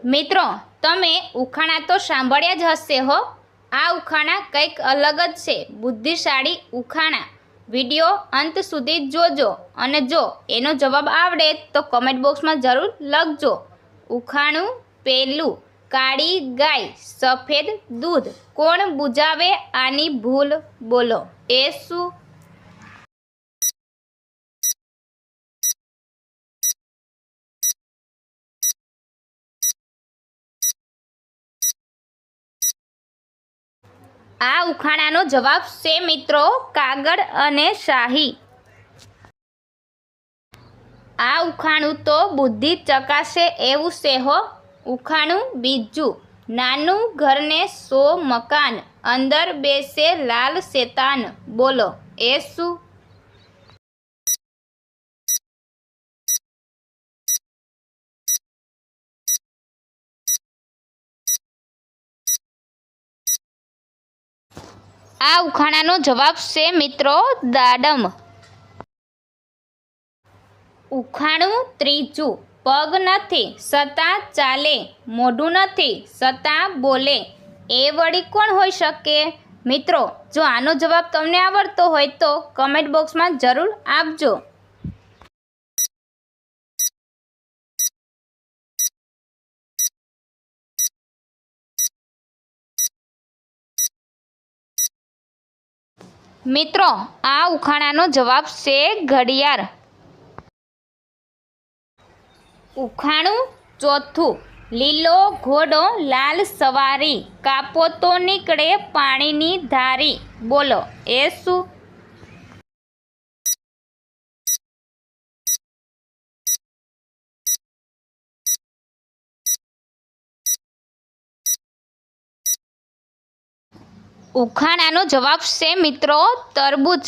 મિત્રો, તમે ઉખાણા તો સાંભળ્યા જ હશે હો. આ ઉખાણા કંઈક અલગ જ છે. બુદ્ધિશાળી ઉખાણા. વિડીયો અંત સુધી જોજો અને જો એનો જવાબ આવડે તો કમેન્ટ બોક્સમાં જરૂર લખજો. ઉખાણું પહેલું. કાળી ગાય સફેદ દૂધ, કોણ બુજાવે આની ભૂલ? બોલો, એ શું? આ ઉખાણાનો જવાબ છે મિત્રો કાગળ અને શાહી. આ ઉખાણું તો બુદ્ધિ ચકાસે એવું છે હો. ઉખાણું બીજું. નાનું ઘરને 100 મકાન, અંદર બેસે લાલ શેતાન. બોલો, એ શું? આ ઉખાણાનો જવાબ છે મિત્રો દાડમ. ઉખાણું ત્રીજું. પગ નથી છતાં ચાલે, મોઢું નથી છતાં બોલે, એ વળી કોણ હોઈ શકે? મિત્રો, જો આનો જવાબ તમને આવડતો હોય તો કમેન્ટ બોક્સમાં જરૂર આપજો. મિત્રો, આ ઉખાણાનો જવાબ છે ઘડિયાળ. ઉખાણું ચોથું. લીલો ઘોડો લાલ સવારી, કાપો તો નીકળે પાણીની ધારી. બોલો, એ શું? ઉખાણાનો જવાબ છે મિત્રો તરબૂચ.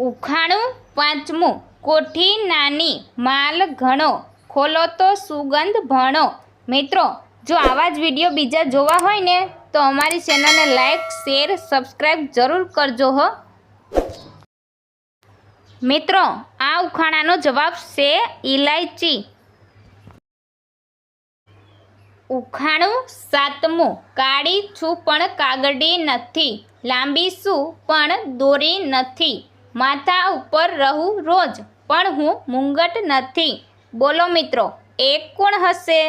ઉખાણું પાંચમું. કોઠી નાની માલ ઘણો, ખોલો તો સુગંધ ભણો. મિત્રો, જો આવા જ વિડીયો બીજા જોવા હોય ને તો અમારી ચેનલને લાઈક શેર સબસ્ક્રાઈબ જરૂર કરજો હો. મિત્રો, આ ઉખાણાનો જવાબ છે ઇલાયચી. ઉખાણું સાતમું. કાળી છું પણ કાગડી નથી, લાંબી છું પણ દોરી નથી, માથા ઉપર રહું રોજ પણ હું મુંગટ નથી. બોલો મિત્રો, એ કોણ હશે?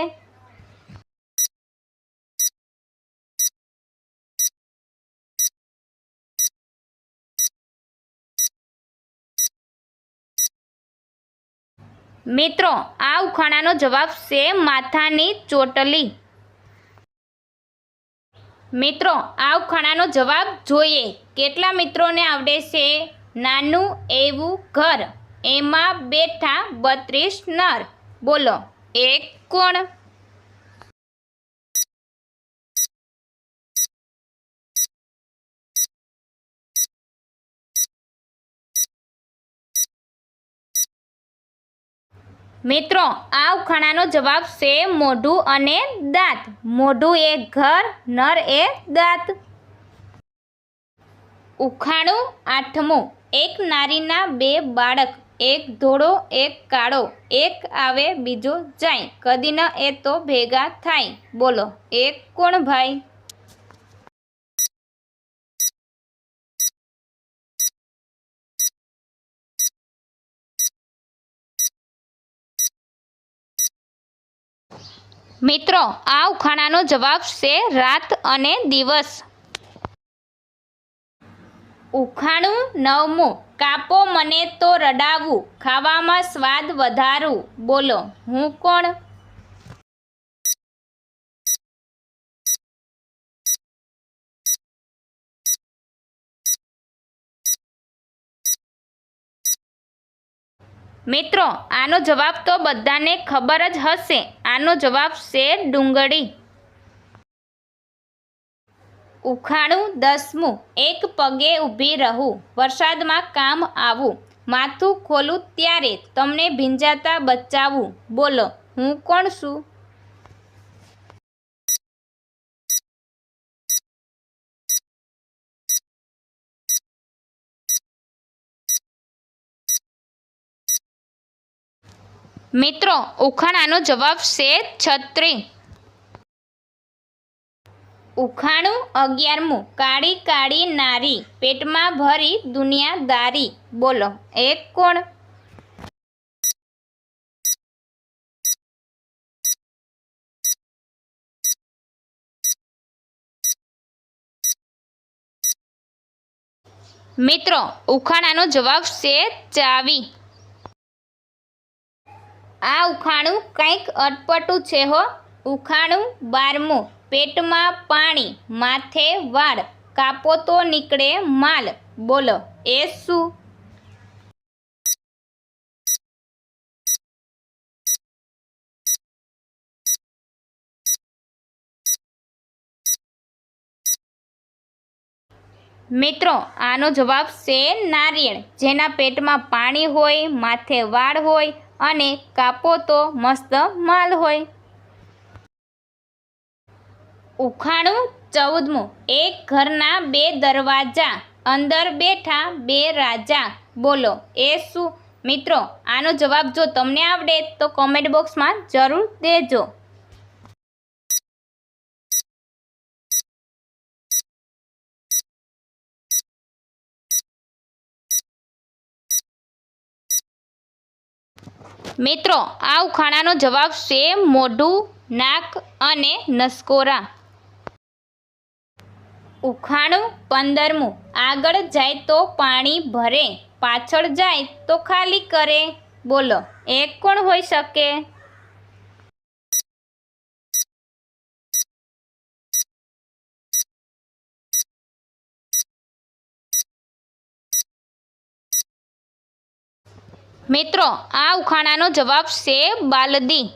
મિત્રો, આ ઉખાણાનો જવાબ છે માથાની ચોટલી. મિત્રો, આ ઉખાણાનો જવાબ જોઈએ કેટલા મિત્રોને આવડે છે. નાનું એવું ઘર, એમાં બેઠા 32 નર. બોલો, એ કોણ? મિત્રો, આ ઉખાણાનો જવાબ છે મોઢું અને દાંત. મોઢું એ ઘર, નર એ દાંત. ઉખાણું આઠમું. એક નારીના 2 બાળક, એક ધોળો એક કાળો, એક આવે બીજો જાય, કદી ન એ તો ભેગા થાય. બોલો, એ કોણ ભાઈ? મિત્રો, આ ઉખાણાનો જવાબ છે રાત અને દિવસ. ઉખાણું નવમું. કાપો મને તો રડાવું, ખાવામાં સ્વાદ વધારું. બોલો, હું કોણ? મિત્રો, આનો જવાબ તો બધાને ખબર જ હશે. આનો જવાબ છે ડુંગળી. ઉખાણું દસમું. એક પગે ઊભી રહું, વરસાદમાં કામ આવું, માથું ખોલું ત્યારે તમને ભીંજાતા બચાવું. બોલો, હું કોણ છું? મિત્રો, ઉખાણાનો જવાબ છે છત્રી. ઉખાણું 11મું. કાળી કાળી નારી, પેટમાં ભરી દુનિયાદારી. બોલો, એ કોણ? મિત્રો, ઉખાણાનો જવાબ છે ચાવી. આ ઉખાણું કંઈક અટપટું છે હો. ઉખાણું 12મું. પેટમાં પાણી, માથે વાળ, કાપો તો નીકળે માલ. બોલો, એ શું? મિત્રો, આનો જવાબ છે નારિયેળ. જેના પેટમાં પાણી હોય, માથે વાળ હોય અને કાપો તો મસ્ત માલ હોય. ઉખાણું 14મું. એક ઘરના બે દરવાજા, અંદર બેઠા બે રાજા. બોલો, એ શું? મિત્રો, આનો જવાબ જો તમને આવડે તો કોમેન્ટ બોક્સમાં જરૂર દેજો. મિત્રો, આ ઉખાણાનો જવાબ છે મોઢું, નાક અને નસકોરા. ઉખાણું 15મું. આગળ જાય તો પાણી ભરે, પાછળ જાય તો ખાલી કરે. બોલો, એ કોણ હોઈ શકે? મિત્રો, આ ઉખાણાનો જવાબ છે બાલદી.